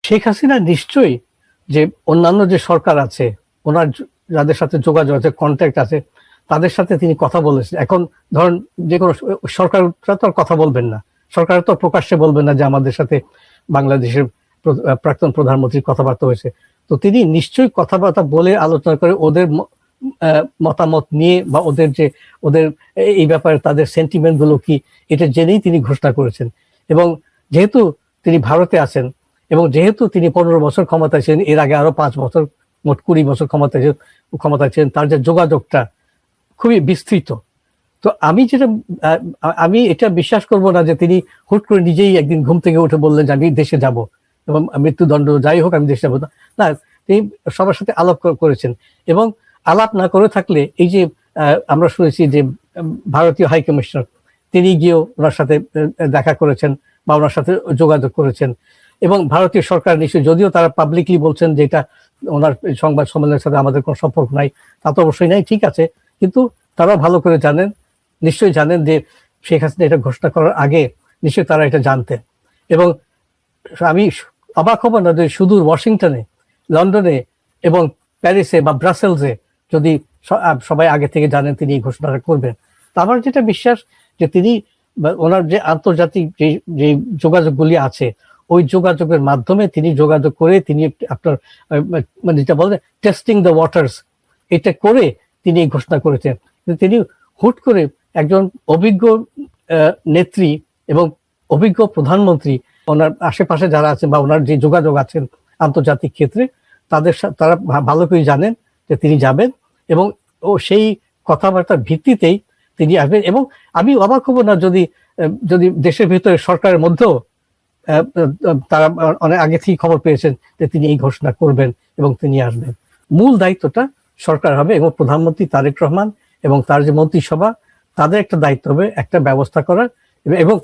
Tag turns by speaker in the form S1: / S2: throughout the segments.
S1: শেখ হাসিনা নিশ্চয়ই যে অন্যান্য যে সরকার আছে, ওনার যাদের সাথে যোগাযোগ আছে, কন্ট্যাক্ট আছে, তাদের সাথে তিনি কথা বলেছেন। এখন ধরেন যে কোনো সরকাররা তো আর কথা বলবেন না, সরকার তো প্রকাশ্যে বলবেন না যে আমাদের সাথে বাংলাদেশের প্রাক্তন প্রধানমন্ত্রীর কথাবার্তা হয়েছে। তো তিনি নিশ্চয়ই কথাবার্তা বলে আলোচনা করে ওদের মতামত নিয়ে বা ওদের এই ব্যাপারে তাদের সেন্টিমেন্ট গুলো কি, এটা জেনেই তিনি ঘোষণা করেছেন। এবং যেহেতু তিনি ভারতে আছেন এবং যেহেতু তিনি 15 বছর ক্ষমতায় ছিলেন, এর আগে আরো 5 বছর, মোট 20 বছর ক্ষমতায় ছিলেন, তার যে যোগাযোগটা খুবই বিস্তৃত। তো আমি এটা বিশ্বাস করব না যে তিনি হুট করে নিজেই একদিন ঘুম থেকে উঠে বললেন যে আমি দেশে যাব এবং মৃত্যুদণ্ড যাই হোক আমি দেশে যাবো না। তিনি সবার সাথে আলাপ করেছেন। এবং আলাপ না করে থাকলে এই যে আমরা শুনেছি যে ভারতীয় হাই কমিশনার তিনি গিয়েও ওনার সাথে দেখা করেছেন বা ওনার সাথে যোগাযোগ করেছেন। এবং ভারতীয় সরকার নিশ্চয়ই, যদিও তারা পাবলিকলি বলছেন যে এটা ওনার সংবাদ সম্মেলনের সাথে আমাদের কোনো সম্পর্ক নাই, তা তো অবশ্যই নাই, ঠিক আছে, কিন্তু তারাও ভালো করে জানেন, নিশ্চয়ই জানেন যে শেখ হাসিনা এটা ঘোষণা করার আগে নিশ্চয়ই তারা এটা জানতেন। এবং আমি অবাক হব না যে সুদূর ওয়াশিংটনে, লন্ডনে এবং প্যারিসে বা ব্রাসেলসে যদি সবাই আগে থেকে জানেন তিনি এই ঘোষণাটা করবেন। তো আমার যেটা বিশ্বাস যে তিনি ওনার যে আন্তর্জাতিক যে যোগাযোগগুলি আছে, ওই যোগাযোগের মাধ্যমে তিনি যোগাযোগ করে তিনি আপনার মানে যেটা বলে টেস্টিং দ্য ওয়াটার্স, এটা করে তিনি এই ঘোষণা করেছেন। তিনি হুট করে একজন অভিজ্ঞ নেত্রী এবং অভিজ্ঞ প্রধানমন্ত্রী, ওনার আশেপাশে যারা আছেন বা ওনার যে যোগাযোগ আছেন আন্তর্জাতিক ক্ষেত্রে, তারা ভালো করে জানেন যে তিনি যাবেন এবং সেই কথাবার্তার ভিত্তিতেই তিনি আসবেন। এবং আমি অবাক হব না যদি দেশের ভিতরে সরকারের মধ্যেও তারা অনেক আগে থেকে খবর পেয়েছেন যে তিনি এই ঘোষণা করবেন এবং তিনি আসবেন। মূল দায়িত্বটা সরকার হবে এবং প্রধানমন্ত্রী তারেক রহমান এবং তার যে মন্ত্রিসভা, তাদের একটা দায়িত্ব হবে একটা ব্যবস্থা করার এবং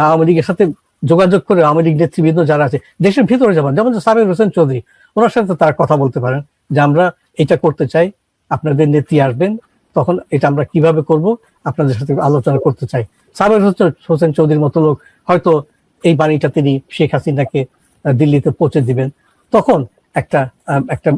S1: আওয়ামী লীগের সাথে যোগাযোগ করে আওয়ামী লীগ নেতৃবৃন্দ যারা আছে দেশের ভিতরে, যেমন সাবের হোসেন চৌধুরী, ওনার সাথে তারা কথা বলতে পারেন যে আমরা এটা করতে চাই, আপনাদের নেত্রী আসবেন, তখন এটা আমরা কিভাবে করব আপনাদের সাথে আলোচনা করতে চাই। সাবের হোসেন চৌধুরীর মতো লোক হয়তো এই বাণীটা তিনি শেখ হাসিনাকে দিল্লিতে পৌঁছে দিবেন। তখন একটা একটা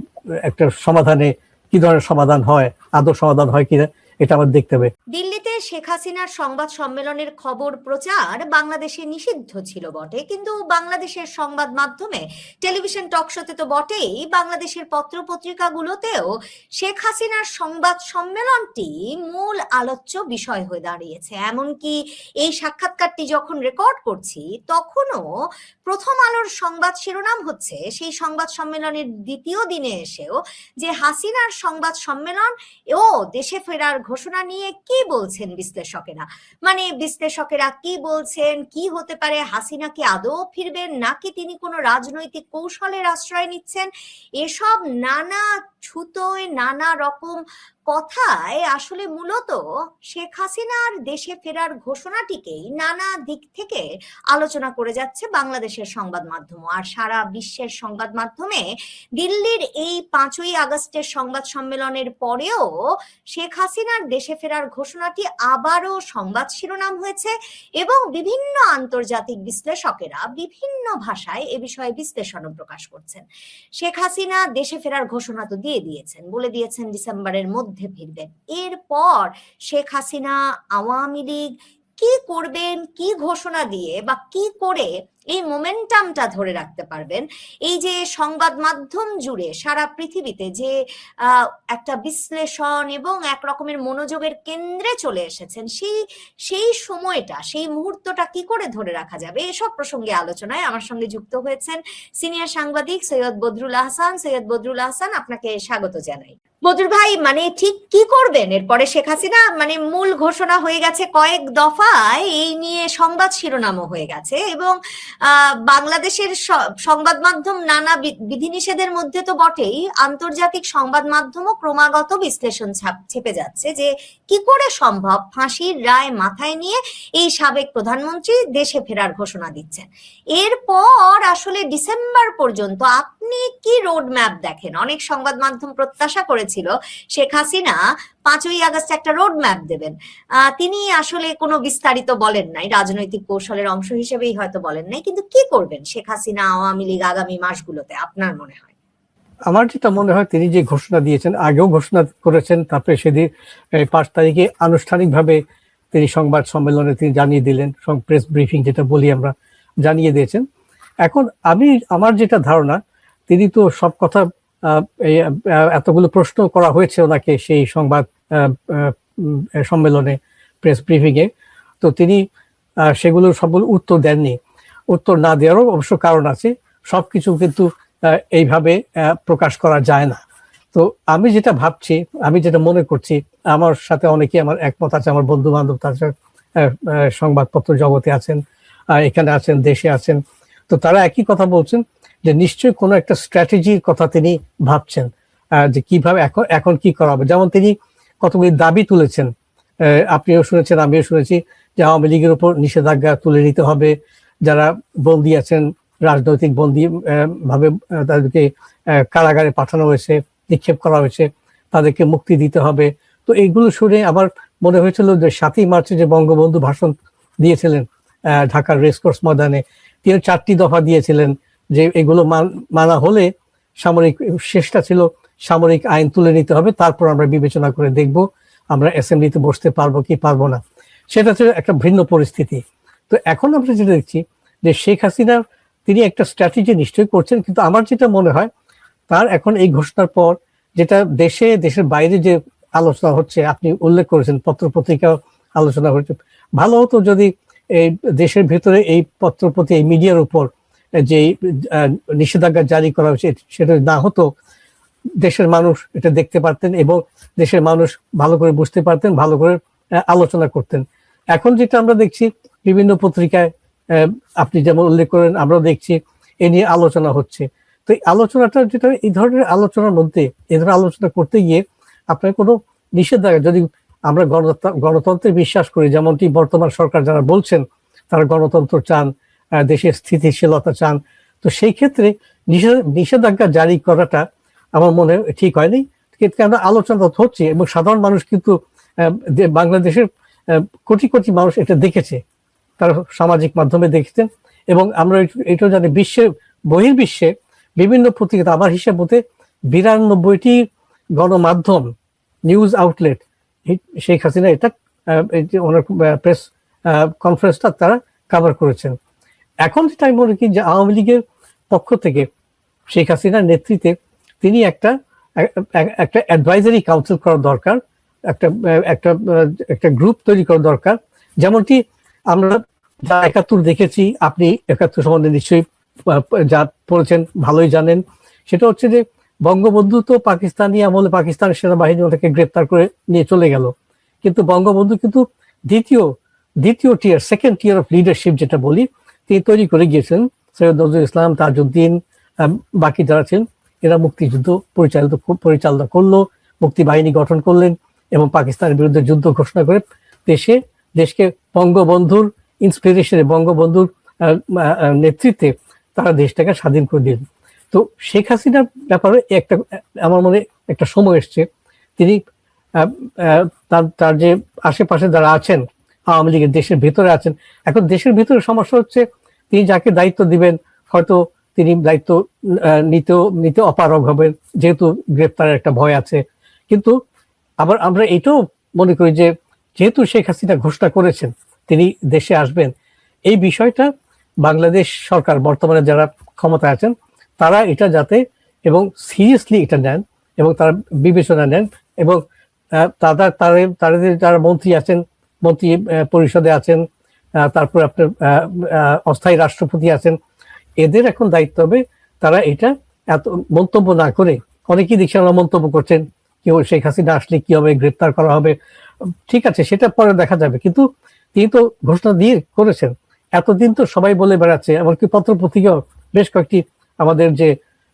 S1: একটা সমাধানে কি ধরনের সমাধান হয়, আদৌ সমাধান হয় কিনা, এটা আবার দেখতে হবে।
S2: দিল্লিতে শেখ হাসিনার সংবাদ সম্মেলনের খবর প্রচার বাংলাদেশে নিষিদ্ধ ছিল বটে, কিন্তু বাংলাদেশের সংবাদ মাধ্যমে, টেলিভিশন টকশোতে তো বটেই, বাংলাদেশের পত্র পত্রিকাগুলোতেও শেখ হাসিনার সংবাদ সম্মেলনটি মূল আলোচ্য বিষয় হয়ে দাঁড়িয়েছে। এমনকি এই সাক্ষাৎকারটি যখন রেকর্ড করছি তখনও প্রথম আলোর সংবাদ শিরোনাম হচ্ছে সেই সংবাদ সম্মেলনের দ্বিতীয় দিনে এসেও যে হাসিনার সংবাদ সম্মেলন ও দেশে ফেরার ঘোষণা নিয়ে কি বলছেন বিশ্লেষকেরা। মানে বিশ্লেষকেরা কি বলছেন, কি হতে পারে, হাসিনা কি আদৌ ফিরবেন নাকি তিনি কোনো রাজনৈতিক কৌশলের আশ্রয় নিচ্ছেন, এসব নানা ছুতোয় নানা রকম কথায় আসলে মূলত শেখ হাসিনার দেশে ফেরার ঘোষণাটিকেই নানা দিক থেকে আলোচনা করে যাচ্ছে বাংলাদেশের সংবাদ মাধ্যম। আর সারা বিশ্বের সংবাদ মাধ্যমে দিল্লির এই 5ই আগস্টের সংবাদ সম্মেলনের পরেও শেখ হাসিনার দেশে ফেরার ঘোষণাটি আবারও সংবাদ শিরোনাম হয়েছে এবং বিভিন্ন আন্তর্জাতিক বিশ্লেষকেরা বিভিন্ন ভাষায় এ বিষয়ে বিশ্লেষণ প্রকাশ করছেন। শেখ হাসিনা দেশে ফেরার ঘোষণা তো দিয়ে দিয়েছেন, বলে দিয়েছেন ডিসেম্বরের মধ্যে ফিরবেন। এরপর শেখ হাসিনা, আওয়ামী লীগ কি করবেন, কি ঘোষণা দিয়ে বা কি করে এই মোমেন্টামটা ধরে রাখতে পারবেন, এই যে সংবাদ মাধ্যম জুড়ে সারা পৃথিবীতে যে একটা বিশ্লেষণ এবং এক রকমের মনোযোগের কেন্দ্রে চলে এসেছেন, সেই সময়টা, সেই মুহূর্তটা কি করে ধরে রাখা যাবে, এসব প্রসঙ্গে আলোচনায় আমার সঙ্গে যুক্ত হয়েছেন সিনিয়র সাংবাদিক সৈয়দ বদরুল আহসান। সৈয়দ বদরুল আহসান, আপনাকে স্বাগত জানাই। বদরুল ভাই, মানে ঠিক কি করবেন এরপরে শেখ হাসিনা? মানে মূল ঘোষণা হয়ে গেছে কয়েক দফায়, এই নিয়ে সংবাদ শিরোনামও হয়ে গেছে এবং বাংলাদেশের সংবাদ মাধ্যম নানা বিধিনিষেধের মধ্যে তো বটেই, আন্তর্জাতিক সংবাদ মাধ্যমও ক্রমাগত বিশ্লেষণ ছেপে যাচ্ছে যে কি করে সম্ভব ফাঁসির রায় মাথায় নিয়ে এই সাবেক প্রধানমন্ত্রী দেশে ফেরার ঘোষণা দিচ্ছেন। এরপর আসলে ডিসেম্বর পর্যন্ত আপনি আপনি কি রোড ম্যাপ দেখেন? অনেক সংবাদ মাধ্যম প্রত্যাশা করেছিল শেখ হাসিনা 5ই আগস্ট একটা রোড ম্যাপ দেবেন। তিনি আসলে কোনো বিস্তারিত বলেন নাই, রাজনৈতিক কৌশলের অংশ হিসেবেই হয়তো বলেন নাই। কিন্তু কি করবেন শেখ হাসিনা, আওয়ামী লীগ আগামী মাসগুলোতে আপনার মনে হয়?
S1: আমার যেটা মনে হয়, তিনি যে ঘোষণা দিয়েছেন, আগেও ঘোষণা করেছেন, তারপরে সেদিন 5 তারিখে আনুষ্ঠানিকভাবে তিনি সংবাদ সম্মেলনে তিনি জানিয়ে দিলেন, প্রেস ব্রিফিং যেটা বলি আমরা, জানিয়ে দিয়েছেন। এখন আমার যেটা ধারণা, তিনি তো সব কথা এতগুলো প্রশ্ন করা হয়েছে ওনাকে সেই সংবাদ সম্মেলনে, প্রেস ব্রিফিং এ, তো তিনি সেগুলো সবগুলো উত্তর দেননি। উত্তর না দেওয়ারও অবশ্য কারণ আছে, সবকিছু কিন্তু এইভাবে প্রকাশ করা যায় না। তো আমি যেটা ভাবছি, আমি যেটা মনে করছি, আমার সাথে অনেকে আমার একমত আছে, আমার বন্ধু বান্ধব তাছাড়া সংবাদপত্র জগতে আছেন, এখানে আছেন, দেশে আছেন, তো তারা একই কথা বলছেন যে নিশ্চয়ই কোনো একটা স্ট্র্যাটেজির কথা তিনি ভাবছেন, যে কিভাবে এখন কি করা হবে। যেমন তিনি কতগুলি দাবি তুলেছেন, আপনিও শুনেছেন, আমিও শুনেছি, যে আওয়ামী লীগের উপর নিষেধাজ্ঞা তুলে নিতে হবে, যারা বন্দী আছেন, রাজনৈতিক বন্দী ভাবে তাদেরকে কারাগারে পাঠানো হয়েছে, নিক্ষেপ করা হয়েছে, তাদেরকে মুক্তি দিতে হবে। তো এইগুলো শুনে আমার মনে হয়েছিল যে 7ই মার্চে যে বঙ্গবন্ধু ভাষণ দিয়েছিলেন ঢাকার রেসকোর্স ময়দানে, তিনি 4টি দফা দিয়েছিলেন যে এগুলো মানা হলে সামরিক, শেষটা ছিল সামরিক আইন তুলে নিতে হবে, তারপর আমরা বিবেচনা করে দেখব আমরা অ্যাসেম্বলিতে বসতে পারবো কি পারবো না। সেটা ছিল একটা ভিন্ন পরিস্থিতি। তো এখন আমরা যেটা দেখছি যে শেখ হাসিনা তিনি একটা স্ট্র্যাটেজি নিশ্চয়ই করছেন, কিন্তু আমার যেটা মনে হয় তার এখন এই ঘোষণার পর যেটা দেশের বাইরে যে আলোচনা হচ্ছে, আপনি উল্লেখ করেছেন পত্রপত্রিকা আলোচনা হচ্ছে, ভালো হতো যদি এই দেশের ভেতরে এই পত্রপত্রিকা, এই মিডিয়ার উপর যে নিষেধাজ্ঞা জারি করা হয়েছে সেটা না হতো, দেশের মানুষ এটা দেখতে পারতেন এবং দেশের মানুষ ভালো করে বুঝতে পারতেন, ভালো করে আলোচনা করতেন। এখন যেটা আমরা দেখছি বিভিন্ন পত্রিকায়, আপনি যেমন উল্লেখ করেন, আমরাও দেখছি এ নিয়ে আলোচনা হচ্ছে। তো এই আলোচনাটা যেটা, এই ধরনের আলোচনার মধ্যে এই ধরনের আলোচনা করতে গিয়ে আপনার কোনো নিষেধাজ্ঞা, যদি আমরা গণতন্ত্রে বিশ্বাস করি, যেমনটি বর্তমান সরকার যারা বলছেন তারা গণতন্ত্র চান, দেশের স্থিতিশীলতা চান, তো সেই ক্ষেত্রে নিষেধাজ্ঞা জারি করাটা আমার মনে ঠিক হয়নি। কিন্তু আমরা আলোচনা হচ্ছে এবং সাধারণ মানুষ কিন্তু বাংলাদেশের কোটি কোটি মানুষ এটা দেখেছে, তারা সামাজিক মাধ্যমে দেখছেন, এবং আমরা এটাও জানি বিশ্বের বহির্বিশ্বে বিভিন্ন পত্রিকা, আমার হিসাব মতে 92টি গণমাধ্যম, নিউজ আউটলেট শেখ হাসিনা এটা ওনার প্রেস কনফারেন্সটা তারা কভার করেছেন। এখন যেটা আমি মনে করি যে আওয়ামী লীগের পক্ষ থেকে শেখ হাসিনার নেতৃত্বে তিনি একটা অ্যাডভাইজারি কাউন্সিল করা দরকার, একটা গ্রুপ তৈরি করা দরকার। যেমনটি আমরা যা 71 দেখেছি, আপনি 71 সম্বন্ধে নিশ্চয়ই যা পড়েছেন ভালোই জানেন, সেটা হচ্ছে যে বঙ্গবন্ধু তো পাকিস্তানি আমলে পাকিস্তানের সেনাবাহিনী ওটাকে গ্রেপ্তার করে নিয়ে চলে গেল, কিন্তু বঙ্গবন্ধু কিন্তু দ্বিতীয় টিয়ার, সেকেন্ড টিয়ার অফ লিডারশিপ যেটা বলি, তিনি তৈরি করে গিয়েছেন। সৈয়দ নজরুল ইসলাম, তাজউদ্দিন, বাকি যারা ছিলেন, এরা মুক্তিযুদ্ধ পরিচালনা করলো, মুক্তি বাহিনী গঠন করলেন এবং পাকিস্তানের বিরুদ্ধে যুদ্ধ ঘোষণা করে দেশকে বঙ্গবন্ধুর ইন্সপিরেশনে, বঙ্গবন্ধুর নেতৃত্বে তারা দেশটাকে স্বাধীন করে দিলেন। তো শেখ হাসিনার ব্যাপারে আমার মনে একটা সময় এসছে, তিনি তার যে আশেপাশে যারা আছেন আওয়ামী লীগের, দেশের ভেতরে আছেন, এখন দেশের ভিতরে সমস্যা হচ্ছে তিনি যাকে দায়িত্ব দিবেন হয়তো তিনি দায়িত্ব নিতে অপারগ হবেন, যেহেতু গ্রেপ্তারের একটা ভয় আছে। কিন্তু আবার আমরা এটাও মনে করি যে যেহেতু শেখ হাসিনা ঘোষণা করেছেন তিনি দেশে আসবেন, এই বিষয়টা বাংলাদেশ সরকার বর্তমানে যারা ক্ষমতায় আছেন তারা এটা যাতে এবং সিরিয়াসলি এটা নেন এবং তারা বিবেচনা নেন, এবং তাদের যারা মন্ত্রী আছেন, মন্ত্রী পরিষদে আছেন, তারপর আপনার অস্থায়ী রাষ্ট্রপতি আছেন, এদের এখন দায়িত্ব হবে তারা এটা এত মন্তব্য না করে, অনেকেই দেখছি আমরা মন্তব্য করছেন কেউ শেখ হাসিনা আসলে কি হবে, গ্রেপ্তার করা হবে, ঠিক আছে সেটা পরে দেখা যাবে, কিন্তু তিনি তো ঘোষণা দিয়ে করেছেন। এতদিন তো সবাই বলে বেড়াচ্ছে, এমনকি পত্র পত্রিকা বেশ কয়েকটি আমাদের যে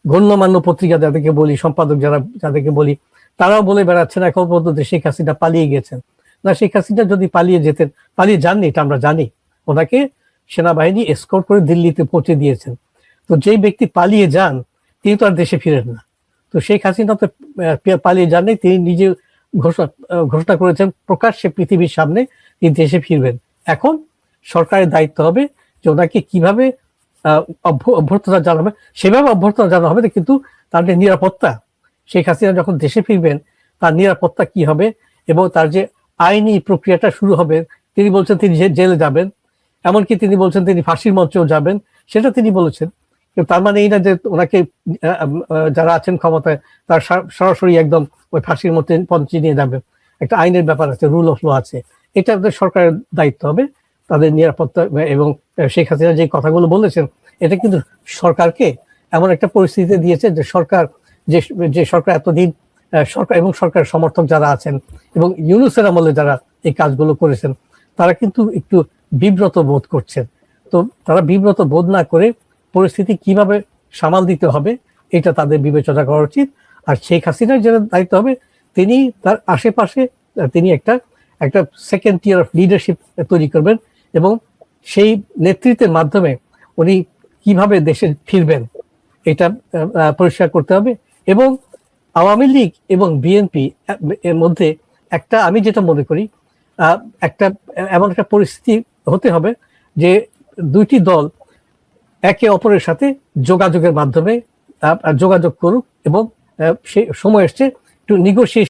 S1: গণ্যমান্য পত্রিকা যাদেরকে বলি, সম্পাদক যাদেরকে বলি, তারাও বলে বেড়াচ্ছেন এখন পর্যন্ত শেখ হাসিনা পালিয়ে গেছেন। না, শেখ হাসিনা যদি পালিয়ে যাননি, এটা আমরা জানি, ওনাকে সেনাবাহিনী এসকর্ট করে দিল্লিতে পৌঁছে দিয়েছেন। তো যেই ব্যক্তি পালিয়ে যান তিনি তো আর দেশে ফিরেন না। তো শেখ হাসিনা তো পালিয়ে যাননি, তিনি নিজে ঘোষণা করেছেন প্রকাশ্যে পৃথিবীর সামনে তিনি দেশে ফিরবেন। এখন সরকারের দায়িত্ব হবে যে ওনাকে কিভাবে অভ্যর্থনা জানাবে, সেভাবে অভ্যর্থনা জানানো হবে, কিন্তু তার যে নিরাপত্তা, শেখ হাসিনা যখন দেশে ফিরবেন তার নিরাপত্তা কি হবে এবং তার যে আইনি প্রক্রিয়াটা শুরু হবে। তিনি বলছেন তিনি জেলে যাবেন, এমনকি তিনি বলছেন তিনি ফাঁসির মঞ্চেও যাবেন, সেটা তিনি বলেছেন। কিন্তু তার মানে এই না যে ওনাকে যারা আছেন ক্ষমতায় তার সরাসরি একদম ওই ফাঁসির মঞ্চে নিয়ে যাবে। একটা আইনের ব্যাপার আছে, রুল অফ ল আছে, এটা সরকারের দায়িত্ব হবে তাদের নিরাপত্তা। এবং শেখ হাসিনা যে কথাগুলো বলেছেন এটা কিন্তু সরকারকে এমন একটা পরিস্থিতিতে দিয়েছে যে সরকার যে সরকার এতদিন সরকার এবং সরকারের সমর্থক যারা আছেন এবং ইউনূসের আমলে যারা এই কাজগুলো করেছেন তারা কিন্তু একটু বিব্রত বোধ করছেন। তো তারা বিব্রত বোধ না করে পরিস্থিতি কিভাবে সামাল দিতে হবে এটা তাদের বিবেচনা করা উচিত। আর শেখ হাসিনার যেটা দায়িত্ব হবে, তিনি তার আশেপাশে তিনি একটা সেকেন্ড টিয়ার অফ লিডারশিপ তৈরি করবেন এবং সেই নেতৃত্বের মাধ্যমে উনি কিভাবে দেশে ফিরবেন এটা পরিষ্কার করতে হবে। এবং আওয়ামী লীগ এবং বিএনপি এর মধ্যে আমি যেটা মনে করি এমন একটা পরিস্থিতি হতে হবে যে দুইটি দল একে অপরের সাথে যোগাযোগের মাধ্যমে যোগাযোগ করুক এবং সেই সময় এসছে একটু নেগোসিয়েশন